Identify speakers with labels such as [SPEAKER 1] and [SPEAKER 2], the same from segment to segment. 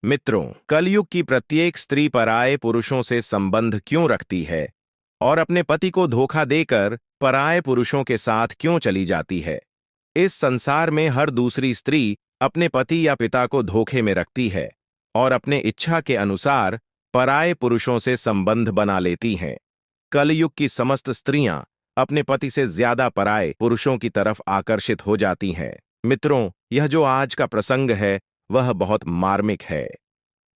[SPEAKER 1] मित्रों, कलयुग की प्रत्येक स्त्री पराये पुरुषों से संबंध क्यों रखती है और अपने पति को धोखा देकर पराये पुरुषों के साथ क्यों चली जाती है? इस संसार में हर दूसरी स्त्री अपने पति या पिता को धोखे में रखती है और अपने इच्छा के अनुसार पराये पुरुषों से संबंध बना लेती हैं। कलयुग की समस्त स्त्रियां अपने पति से ज्यादा पराये पुरुषों की तरफ आकर्षित हो जाती हैं। मित्रों, यह जो आज का प्रसंग है वह बहुत मार्मिक है।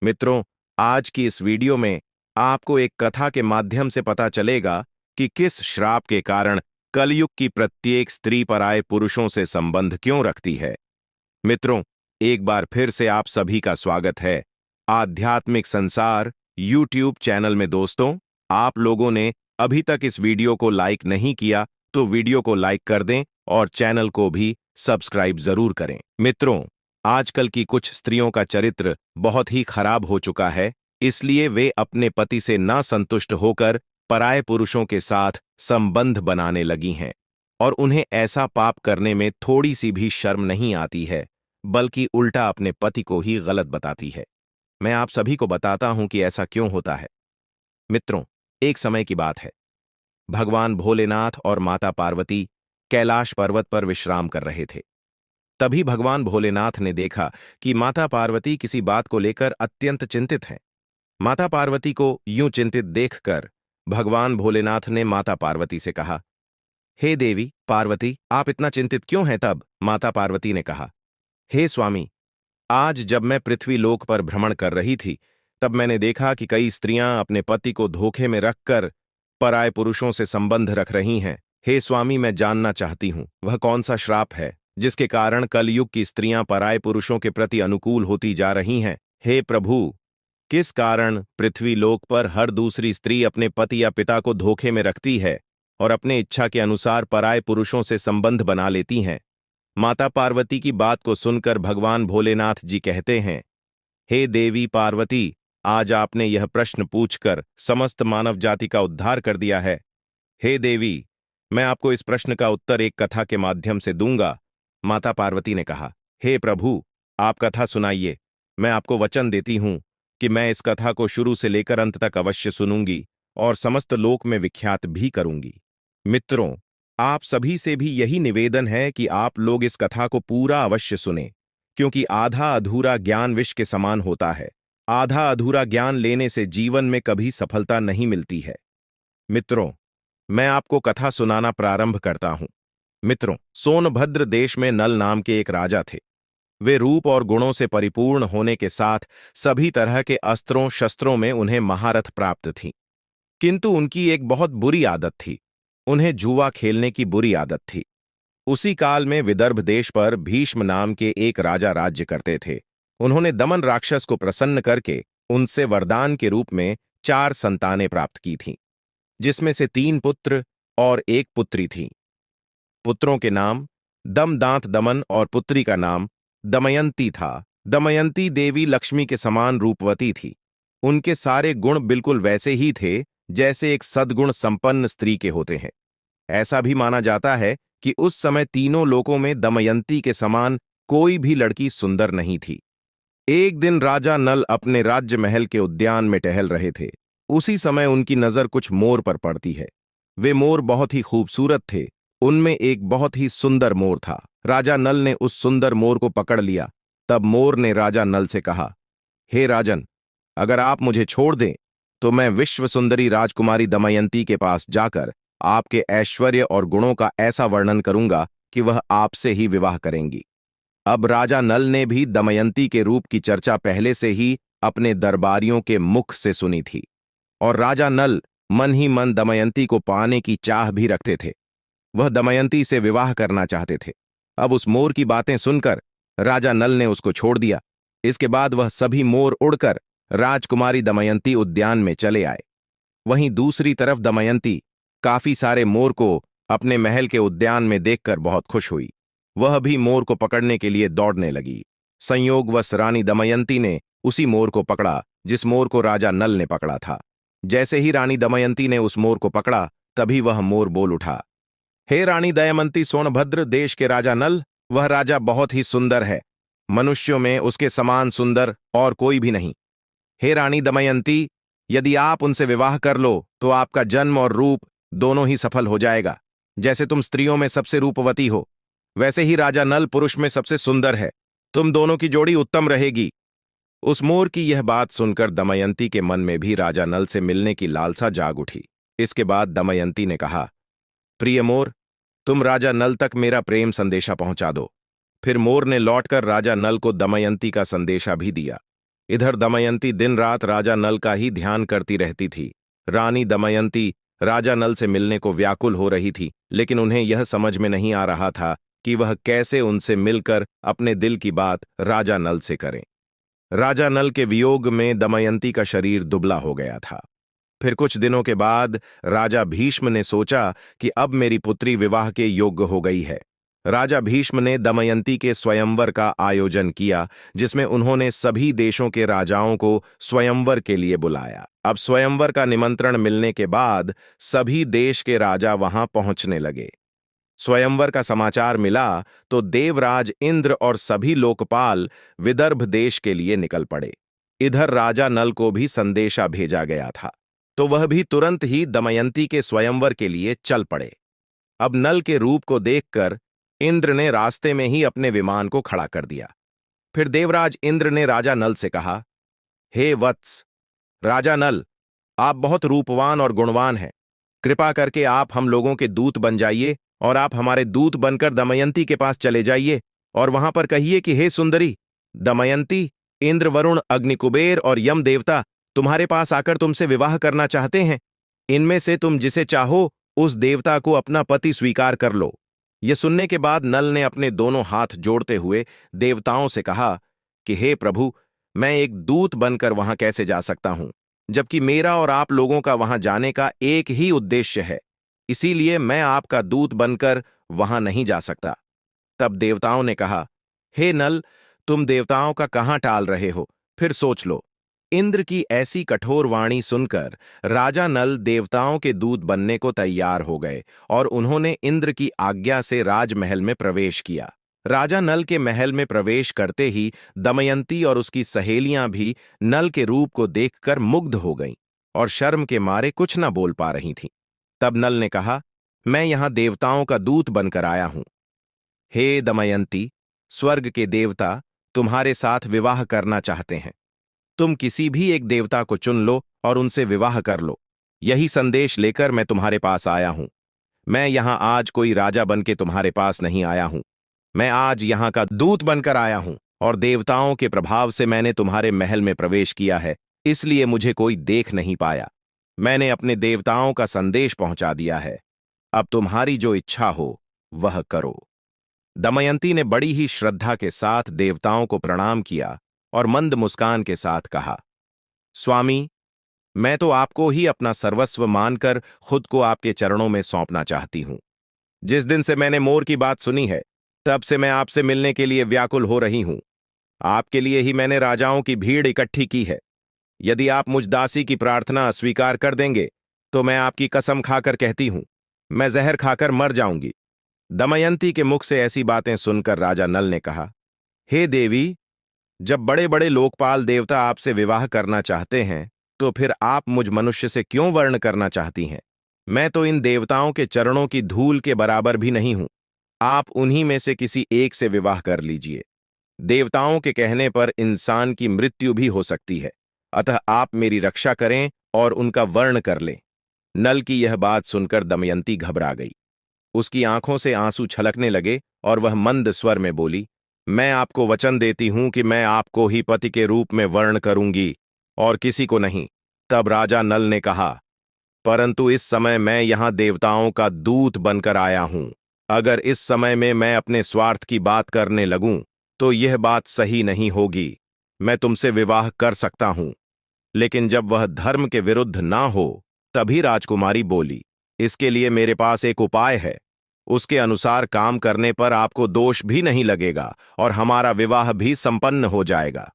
[SPEAKER 1] मित्रों, आज की इस वीडियो में आपको एक कथा के माध्यम से पता चलेगा कि किस श्राप के कारण कलयुग की प्रत्येक स्त्री पराये पुरुषों से संबंध क्यों रखती है। मित्रों, एक बार फिर से आप सभी का स्वागत है आध्यात्मिक संसार यूट्यूब चैनल में। दोस्तों, आप लोगों ने अभी तक इस वीडियो को लाइक नहीं किया तो वीडियो को लाइक कर दें और चैनल को भी सब्सक्राइब जरूर करें। मित्रों, आजकल की कुछ स्त्रियों का चरित्र बहुत ही खराब हो चुका है, इसलिए वे अपने पति से ना संतुष्ट होकर पराये पुरुषों के साथ संबंध बनाने लगी हैं और उन्हें ऐसा पाप करने में थोड़ी सी भी शर्म नहीं आती है, बल्कि उल्टा अपने पति को ही गलत बताती है। मैं आप सभी को बताता हूं कि ऐसा क्यों होता है। मित्रों, एक समय की बात है। भगवान भोलेनाथ और माता पार्वती कैलाश पर्वत पर विश्राम कर रहे थे। तभी भगवान भोलेनाथ ने देखा कि माता पार्वती किसी बात को लेकर अत्यंत चिंतित हैं। माता पार्वती को यूं चिंतित देखकर भगवान भोलेनाथ ने माता पार्वती से कहा, हे देवी पार्वती, आप इतना चिंतित क्यों हैं? तब माता पार्वती ने कहा, हे स्वामी, आज जब मैं पृथ्वी लोक पर भ्रमण कर रही थी तब मैंने देखा कि कई स्त्रियां अपने पति को धोखे में रखकर पराये पुरुषों से संबंध रख रही हैं। हे स्वामी, मैं जानना चाहती हूं वह कौन सा श्राप है जिसके कारण कलयुग की स्त्रियां पराये पुरुषों के प्रति अनुकूल होती जा रही हैं। हे प्रभु, किस कारण पृथ्वी लोक पर हर दूसरी स्त्री अपने पति या पिता को धोखे में रखती है और अपने इच्छा के अनुसार पराये पुरुषों से संबंध बना लेती हैं? माता पार्वती की बात को सुनकर भगवान भोलेनाथ जी कहते हैं, हे देवी पार्वती, आज आपने यह प्रश्न पूछकर समस्त मानव जाति का उद्धार कर दिया है। हे देवी, मैं आपको इस प्रश्न का उत्तर एक कथा के माध्यम से दूंगा। माता पार्वती ने कहा, हे प्रभु, आप कथा सुनाइए। मैं आपको वचन देती हूं कि मैं इस कथा को शुरू से लेकर अंत तक अवश्य सुनूंगी और समस्त लोक में विख्यात भी करूंगी। मित्रों, आप सभी से भी यही निवेदन है कि आप लोग इस कथा को पूरा अवश्य सुने, क्योंकि आधा अधूरा ज्ञान विष के समान होता है। आधा अधूरा ज्ञान लेने से जीवन में कभी सफलता नहीं मिलती है। मित्रों, मैं आपको कथा सुनाना प्रारंभ करता हूं। मित्रों, सोनभद्र देश में नल नाम के एक राजा थे। वे रूप और गुणों से परिपूर्ण होने के साथ सभी तरह के अस्त्रों शस्त्रों में उन्हें महारथ प्राप्त थी, किंतु उनकी एक बहुत बुरी आदत थी। उन्हें जुआ खेलने की बुरी आदत थी। उसी काल में विदर्भ देश पर भीष्म नाम के एक राजा राज्य करते थे। उन्होंने दमन राक्षस को प्रसन्न करके उनसे वरदान के रूप में 4 संतानें प्राप्त की थीं, जिसमें से 3 पुत्र और 1 पुत्री थी। पुत्रों के नाम दमदांत दमन और पुत्री का नाम दमयंती था। दमयंती देवी लक्ष्मी के समान रूपवती थी। उनके सारे गुण बिल्कुल वैसे ही थे जैसे एक सद्गुण संपन्न स्त्री के होते हैं। ऐसा भी माना जाता है कि उस समय तीनों लोकों में दमयंती के समान कोई भी लड़की सुंदर नहीं थी। एक दिन राजा नल अपने राज्य महल के उद्यान में टहल रहे थे। उसी समय उनकी नजर कुछ मोर पर पड़ती है। वे मोर बहुत ही खूबसूरत थे। उनमें एक बहुत ही सुंदर मोर था। राजा नल ने उस सुंदर मोर को पकड़ लिया। तब मोर ने राजा नल से कहा, हे राजन, अगर आप मुझे छोड़ दें तो मैं विश्व सुंदरी राजकुमारी दमयंती के पास जाकर आपके ऐश्वर्य और गुणों का ऐसा वर्णन करूंगा कि वह आपसे ही विवाह करेंगी। अब राजा नल ने भी दमयंती के रूप की चर्चा पहले से ही अपने दरबारियों के मुख से सुनी थी और राजा नल मन ही मन दमयंती को पाने की चाह भी रखते थे। वह दमयंती से विवाह करना चाहते थे। अब उस मोर की बातें सुनकर राजा नल ने उसको छोड़ दिया। इसके बाद वह सभी मोर उड़कर राजकुमारी दमयंती उद्यान में चले आए। वहीं दूसरी तरफ दमयंती काफी सारे मोर को अपने महल के उद्यान में देखकर बहुत खुश हुई। वह भी मोर को पकड़ने के लिए दौड़ने लगी। संयोगवश रानी दमयंती ने उसी मोर को पकड़ा जिस मोर को राजा नल ने पकड़ा था। जैसे ही रानी दमयंती ने उस मोर को पकड़ा, तभी वह मोर बोल उठा, हे रानी दमयंती, सोनभद्र देश के राजा नल, वह राजा बहुत ही सुंदर है। मनुष्यों में उसके समान सुंदर और कोई भी नहीं। हे रानी दमयंती, यदि आप उनसे विवाह कर लो तो आपका जन्म और रूप दोनों ही सफल हो जाएगा। जैसे तुम स्त्रियों में सबसे रूपवती हो, वैसे ही राजा नल पुरुष में सबसे सुंदर है। तुम दोनों की जोड़ी उत्तम रहेगी। उस मोर की यह बात सुनकर दमयंती के मन में भी राजा नल से मिलने की लालसा जाग उठी। इसके बाद दमयंती ने कहा, प्रिय मोर, तुम राजा नल तक मेरा प्रेम संदेशा पहुंचा दो। फिर मोर ने लौटकर राजा नल को दमयंती का संदेशा भी दिया। इधर दमयंती दिन रात राजा नल का ही ध्यान करती रहती थी। रानी दमयंती राजा नल से मिलने को व्याकुल हो रही थी, लेकिन उन्हें यह समझ में नहीं आ रहा था कि वह कैसे उनसे मिलकर अपने दिल की बात राजा नल से करें। राजा नल के वियोग में दमयंती का शरीर दुबला हो गया था। फिर कुछ दिनों के बाद राजा भीष्म ने सोचा कि अब मेरी पुत्री विवाह के योग्य हो गई है। राजा भीष्म ने दमयंती के स्वयंवर का आयोजन किया, जिसमें उन्होंने सभी देशों के राजाओं को स्वयंवर के लिए बुलाया। अब स्वयंवर का निमंत्रण मिलने के बाद सभी देश के राजा वहां पहुंचने लगे। स्वयंवर का समाचार मिला तो देवराज इंद्र और सभी लोकपाल विदर्भ देश के लिए निकल पड़े। इधर राजा नल को भी संदेशा भेजा गया था, तो वह भी तुरंत ही दमयंती के स्वयंवर के लिए चल पड़े। अब नल के रूप को देखकर इंद्र ने रास्ते में ही अपने विमान को खड़ा कर दिया। फिर देवराज इंद्र ने राजा नल से कहा, हे वत्स, राजा नल, आप बहुत रूपवान और गुणवान हैं। कृपा करके आप हम लोगों के दूत बन जाइए और आप हमारे दूत बनकर दमयंती के पास चले जाइए और वहां पर कहिए कि हे सुंदरी दमयंती, इंद्र, वरुण, अग्नि, कुबेर और यम देवता तुम्हारे पास आकर तुमसे विवाह करना चाहते हैं। इनमें से तुम जिसे चाहो उस देवता को अपना पति स्वीकार कर लो। यह सुनने के बाद नल ने अपने दोनों हाथ जोड़ते हुए देवताओं से कहा कि हे प्रभु, मैं एक दूत बनकर वहां कैसे जा सकता हूं, जबकि मेरा और आप लोगों का वहां जाने का एक ही उद्देश्य है। इसीलिए मैं आपका दूत बनकर वहां नहीं जा सकता। तब देवताओं ने कहा, हे नल, तुम देवताओं का कहां टाल रहे हो, फिर सोच लो। इंद्र की ऐसी कठोर वाणी सुनकर राजा नल देवताओं के दूत बनने को तैयार हो गए और उन्होंने इंद्र की आज्ञा से राजमहल में प्रवेश किया। राजा नल के महल में प्रवेश करते ही दमयंती और उसकी सहेलियां भी नल के रूप को देखकर मुग्ध हो गईं और शर्म के मारे कुछ न बोल पा रही थीं। तब नल ने कहा, मैं यहां देवताओं का दूत बनकर आया हूं। हे दमयंती, स्वर्ग के देवता तुम्हारे साथ विवाह करना चाहते हैं। तुम किसी भी एक देवता को चुन लो और उनसे विवाह कर लो। यही संदेश लेकर मैं तुम्हारे पास आया हूं। मैं यहां आज कोई राजा बन के तुम्हारे पास नहीं आया हूं। मैं आज यहां का दूत बनकर आया हूं और देवताओं के प्रभाव से मैंने तुम्हारे महल में प्रवेश किया है, इसलिए मुझे कोई देख नहीं पाया। मैंने अपने देवताओं का संदेश पहुंचा दिया है। अब तुम्हारी जो इच्छा हो वह करो। दमयंती ने बड़ी ही श्रद्धा के साथ देवताओं को प्रणाम किया और मंद मुस्कान के साथ कहा, स्वामी, मैं तो आपको ही अपना सर्वस्व मानकर खुद को आपके चरणों में सौंपना चाहती हूं। जिस दिन से मैंने मोर की बात सुनी है, तब से मैं आपसे मिलने के लिए व्याकुल हो रही हूं। आपके लिए ही मैंने राजाओं की भीड़ इकट्ठी की है। यदि आप मुझ दासी की प्रार्थना स्वीकार कर देंगे तो मैं आपकी कसम खाकर कहती हूं, मैं जहर खाकर मर जाऊंगी। दमयंती के मुख से ऐसी बातें सुनकर राजा नल ने कहा, हे देवी, जब बड़े बड़े लोकपाल देवता आपसे विवाह करना चाहते हैं, तो फिर आप मुझ मनुष्य से क्यों वर्ण करना चाहती हैं? मैं तो इन देवताओं के चरणों की धूल के बराबर भी नहीं हूं। आप उन्हीं में से किसी एक से विवाह कर लीजिए। देवताओं के कहने पर इंसान की मृत्यु भी हो सकती है, अतः आप मेरी रक्षा करें और उनका वर्ण कर लें। नल की यह बात सुनकर दमयंती घबरा गई। उसकी आंखों से आंसू छलकने लगे और वह मंद स्वर में बोली, मैं आपको वचन देती हूं कि मैं आपको ही पति के रूप में वर्ण करूंगी और किसी को नहीं। तब राजा नल ने कहा, परंतु इस समय मैं यहां देवताओं का दूत बनकर आया हूं। अगर इस समय में मैं अपने स्वार्थ की बात करने लगूं तो यह बात सही नहीं होगी। मैं तुमसे विवाह कर सकता हूं, लेकिन जब वह धर्म के विरुद्ध ना हो तभी राजकुमारी बोली, इसके लिए मेरे पास एक उपाय है। उसके अनुसार काम करने पर आपको दोष भी नहीं लगेगा और हमारा विवाह भी संपन्न हो जाएगा।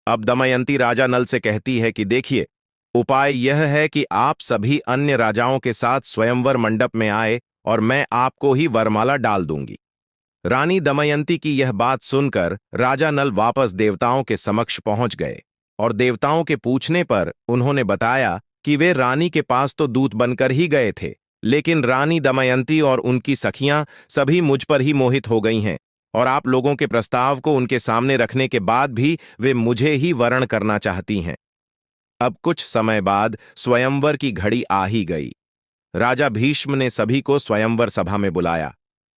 [SPEAKER 1] अब दमयंती राजा नल से कहती है कि देखिए, उपाय यह है कि आप सभी अन्य राजाओं के साथ स्वयंवर मंडप में आए और मैं आपको ही वरमाला डाल दूंगी। रानी दमयंती की यह बात सुनकर राजा नल वापस देवताओं के समक्ष पहुंच गए और देवताओं के पूछने पर उन्होंने बताया कि वे रानी के पास तो दूत बनकर ही गए थे, लेकिन रानी दमयंती और उनकी सखियां सभी मुझ पर ही मोहित हो गई हैं और आप लोगों के प्रस्ताव को उनके सामने रखने के बाद भी वे मुझे ही वरण करना चाहती हैं। अब कुछ समय बाद स्वयंवर की घड़ी आ ही गई। राजा भीष्म ने सभी को स्वयंवर सभा में बुलाया।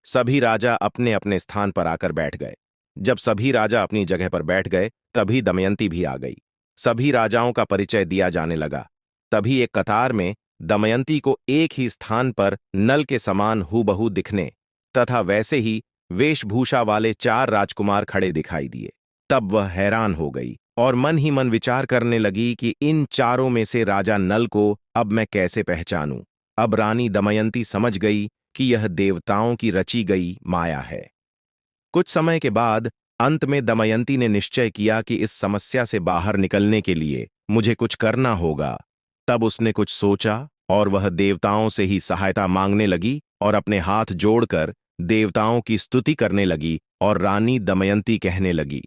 [SPEAKER 1] सभी राजा अपने अपने स्थान पर आकर बैठ गए। जब सभी राजा अपनी जगह पर बैठ गए तभी दमयंती भी आ गई। सभी राजाओं का परिचय दिया जाने लगा। तभी एक कतार में दमयंती को एक ही स्थान पर नल के समान हूबहू दिखने तथा वैसे ही वेशभूषा वाले 4 राजकुमार खड़े दिखाई दिए। तब वह हैरान हो गई और मन ही मन विचार करने लगी कि इन चारों में से राजा नल को अब मैं कैसे पहचानूं। अब रानी दमयंती समझ गई कि यह देवताओं की रची गई माया है। कुछ समय के बाद अंत में दमयंती ने निश्चय किया कि इस समस्या से बाहर निकलने के लिए मुझे कुछ करना होगा। तब उसने कुछ सोचा और वह देवताओं से ही सहायता मांगने लगी और अपने हाथ जोड़कर देवताओं की स्तुति करने लगी और रानी दमयंती कहने लगी,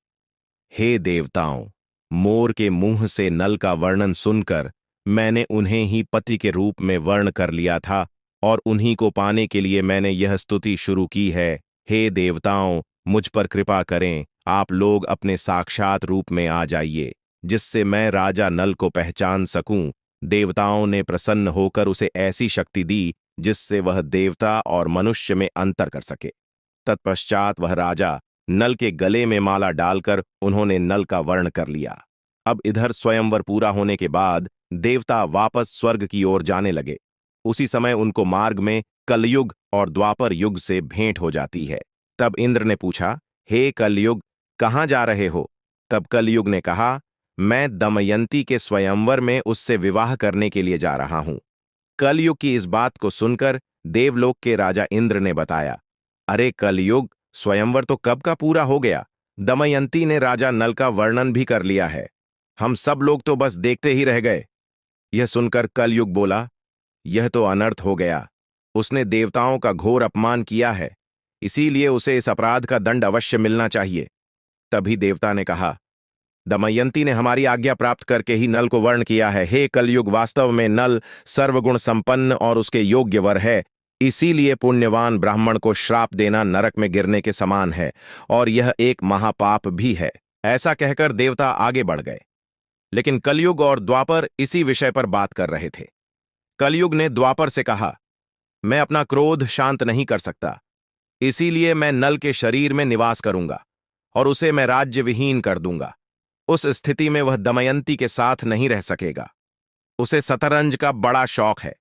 [SPEAKER 1] हे देवताओं, मोर के मुंह से नल का वर्णन सुनकर मैंने उन्हें ही पति के रूप में वर्ण कर लिया था और उन्हीं को पाने के लिए मैंने यह स्तुति शुरू की है। हे देवताओं, मुझ पर कृपा करें, आप लोग अपने साक्षात रूप में आ जाइए जिससे मैं राजा नल को पहचान सकूं। देवताओं ने प्रसन्न होकर उसे ऐसी शक्ति दी जिससे वह देवता और मनुष्य में अंतर कर सके। तत्पश्चात वह राजा नल के गले में माला डालकर उन्होंने नल का वर्ण कर लिया। अब इधर स्वयंवर पूरा होने के बाद देवता वापस स्वर्ग की ओर जाने लगे। उसी समय उनको मार्ग में कलयुग और द्वापर युग से भेंट हो जाती है। तब इंद्र ने पूछा, हे कलयुग, कहाँ जा रहे हो? तब कलयुग ने कहा, मैं दमयंती के स्वयंवर में उससे विवाह करने के लिए जा रहा हूं। कलयुग की इस बात को सुनकर देवलोक के राजा इंद्र ने बताया, अरे कलयुग, स्वयंवर तो कब का पूरा हो गया। दमयंती ने राजा नल का वर्णन भी कर लिया है। हम सब लोग तो बस देखते ही रह गए। यह सुनकर कलयुग बोला, यह तो अनर्थ हो गया। उसने देवताओं का घोर अपमान किया है, इसीलिए उसे इस अपराध का दंड अवश्य मिलना चाहिए। तभी देवता ने कहा, दमयंती ने हमारी आज्ञा प्राप्त करके ही नल को वर्ण किया है। हे कलयुग, वास्तव में नल सर्वगुण संपन्न और उसके योग्य वर है, इसीलिए पुण्यवान ब्राह्मण को श्राप देना नरक में गिरने के समान है और यह एक महापाप भी है। ऐसा कहकर देवता आगे बढ़ गए। लेकिन कलयुग और द्वापर इसी विषय पर बात कर रहे थे। कलयुग ने द्वापर से कहा, मैं अपना क्रोध शांत नहीं कर सकता, इसीलिए मैं नल के शरीर में निवास करूंगा और उसे मैं राज्य विहीन कर दूंगा। उस स्थिति में वह दमयंती के साथ नहीं रह सकेगा। उसे शतरंज का बड़ा शौक है,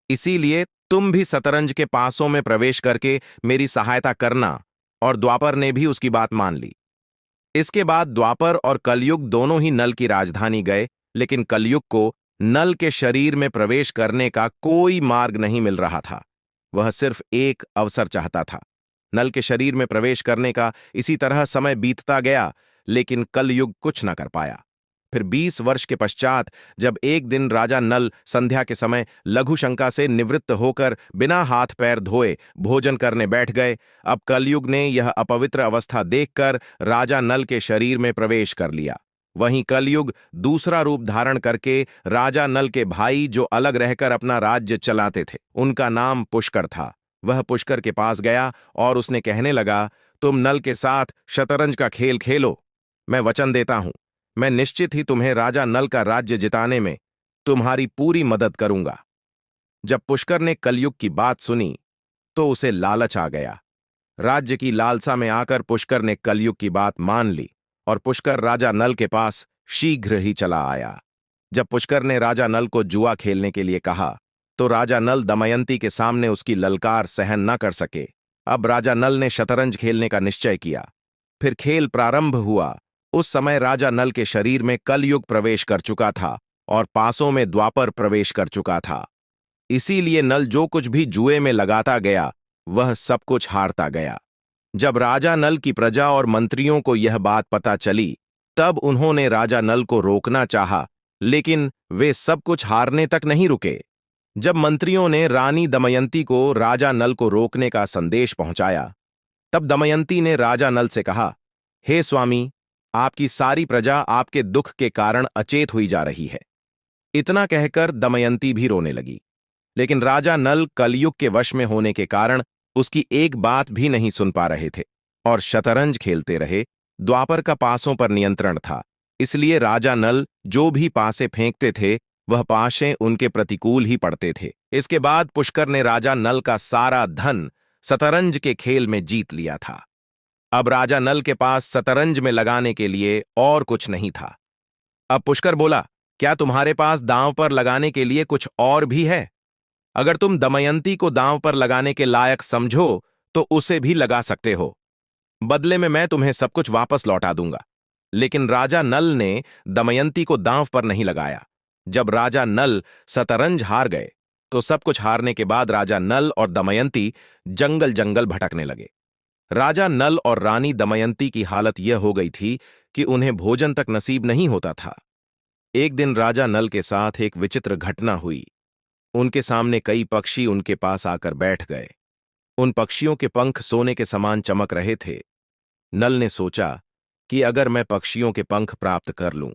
[SPEAKER 1] इसीलिए तुम भी शतरंज के पासों में प्रवेश करके मेरी सहायता करना। और द्वापर ने भी उसकी बात मान ली। इसके बाद द्वापर और कलयुग दोनों ही नल की राजधानी गए, लेकिन कलयुग को नल के शरीर में प्रवेश करने का कोई मार्ग नहीं मिल रहा था। वह सिर्फ एक अवसर चाहता था नल के शरीर में प्रवेश करने का। इसी तरह समय बीतता गया, लेकिन कलयुग कुछ न कर पाया। फिर 20 वर्ष के पश्चात जब एक दिन राजा नल संध्या के समय लघु शंका से निवृत्त होकर बिना हाथ पैर धोए भोजन करने बैठ गए, अब कलयुग ने यह अपवित्र अवस्था देखकर राजा नल के शरीर में प्रवेश कर लिया। वहीं कलयुग दूसरा रूप धारण करके राजा नल के भाई जो अलग रहकर अपना राज्य चलाते थे, उनका नाम पुष्कर था। वह पुष्कर के पास गया और उसने कहने लगा, तुम नल के साथ शतरंज का खेल खेलो, मैं वचन देता हूं, मैं निश्चित ही तुम्हें राजा नल का राज्य जिताने में तुम्हारी पूरी मदद करूंगा। जब पुष्कर ने कलयुग की बात सुनी तो उसे लालच आ गया। राज्य की लालसा में आकर पुष्कर ने कलयुग की बात मान ली और पुष्कर राजा नल के पास शीघ्र ही चला आया। जब पुष्कर ने राजा नल को जुआ खेलने के लिए कहा तो राजा नल दमयंती के सामने उसकी ललकार सहन न कर सके। अब राजा नल ने शतरंज खेलने का निश्चय किया। फिर खेल प्रारंभ हुआ। उस समय राजा नल के शरीर में कलयुग प्रवेश कर चुका था और पासों में द्वापर प्रवेश कर चुका था। इसीलिए नल जो कुछ भी जुए में लगाता गया वह सब कुछ हारता गया। जब राजा नल की प्रजा और मंत्रियों को यह बात पता चली तब उन्होंने राजा नल को रोकना चाहा, लेकिन वे सब कुछ हारने तक नहीं रुके। जब मंत्रियों ने रानी दमयंती को राजा नल को रोकने का संदेश पहुंचाया तब दमयंती ने राजा नल से कहा, हे स्वामी, आपकी सारी प्रजा आपके दुख के कारण अचेत हुई जा रही है। इतना कहकर दमयंती भी रोने लगी। लेकिन राजा नल कलयुग के वश में होने के कारण उसकी एक बात भी नहीं सुन पा रहे थे और शतरंज खेलते रहे। द्वापर का पासों पर नियंत्रण था, इसलिए राजा नल जो भी पासे फेंकते थे वह पाशें उनके प्रतिकूल ही पड़ते थे। इसके बाद पुष्कर ने राजा नल का सारा धन शतरंज के खेल में जीत लिया था। अब राजा नल के पास शतरंज में लगाने के लिए और कुछ नहीं था। अब पुष्कर बोला, क्या तुम्हारे पास दांव पर लगाने के लिए कुछ और भी है? अगर तुम दमयंती को दांव पर लगाने के लायक समझो तो उसे भी लगा सकते हो। बदले में मैं तुम्हें सब कुछ वापस लौटा दूंगा। लेकिन राजा नल ने दमयंती को दांव पर नहीं लगाया। जब राजा नल शतरंज हार गए तो सब कुछ हारने के बाद राजा नल और दमयंती जंगल जंगल भटकने लगे। राजा नल और रानी दमयंती की हालत यह हो गई थी कि उन्हें भोजन तक नसीब नहीं होता था। एक दिन राजा नल के साथ एक विचित्र घटना हुई। उनके सामने कई पक्षी उनके पास आकर बैठ गए। उन पक्षियों के पंख सोने के समान चमक रहे थे। नल ने सोचा कि अगर मैं पक्षियों के पंख प्राप्त कर लूं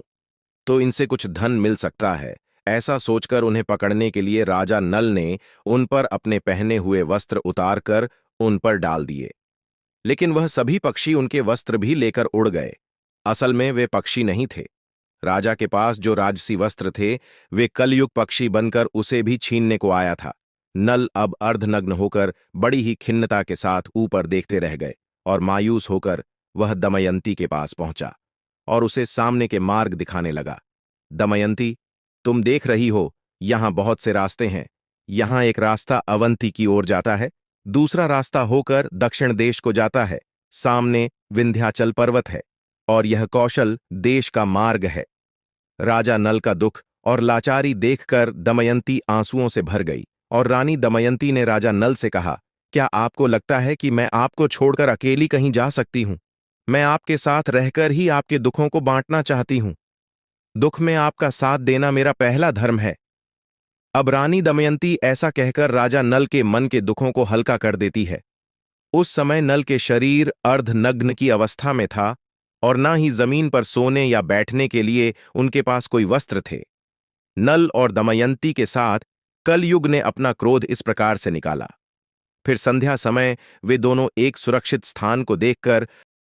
[SPEAKER 1] तो इनसे कुछ धन मिल सकता है। ऐसा सोचकर उन्हें पकड़ने के लिए राजा नल ने उन पर अपने पहने हुए वस्त्र उतारकर उन पर डाल दिए। लेकिन वह सभी पक्षी उनके वस्त्र भी लेकर उड़ गए। असल में वे पक्षी नहीं थे। राजा के पास जो राजसी वस्त्र थे वे कलयुग पक्षी बनकर उसे भी छीनने को आया था। नल अब अर्धनग्न होकर बड़ी ही खिन्नता के साथ ऊपर देखते रह गए और मायूस होकर वह दमयंती के पास पहुंचा और उसे सामने के मार्ग दिखाने लगा। दमयंती, तुम देख रही हो, यहां बहुत से रास्ते हैं। यहां एक रास्ता अवंती की ओर जाता है, दूसरा रास्ता होकर दक्षिण देश को जाता है, सामने विंध्याचल पर्वत है और यह कौशल देश का मार्ग है। राजा नल का दुख और लाचारी देखकर दमयंती आंसुओं से भर गई और रानी दमयंती ने राजा नल से कहा, क्या आपको लगता है कि मैं आपको छोड़कर अकेली कहीं जा सकती हूं? मैं आपके साथ रहकर ही आपके दुखों को बांटना चाहती हूं। दुख में आपका साथ देना मेरा पहला धर्म है। अब रानी दमयंती ऐसा कहकर राजा नल के मन के दुखों को हल्का कर देती है। उस समय नल के शरीर अर्धनग्न की अवस्था में था और ना ही जमीन पर सोने या बैठने के लिए उनके पास कोई वस्त्र थे। नल और दमयंती के साथ कलयुग ने अपना क्रोध इस प्रकार से निकाला। फिर संध्या समय वे दोनों एक सुरक्षित स्थान को देखकर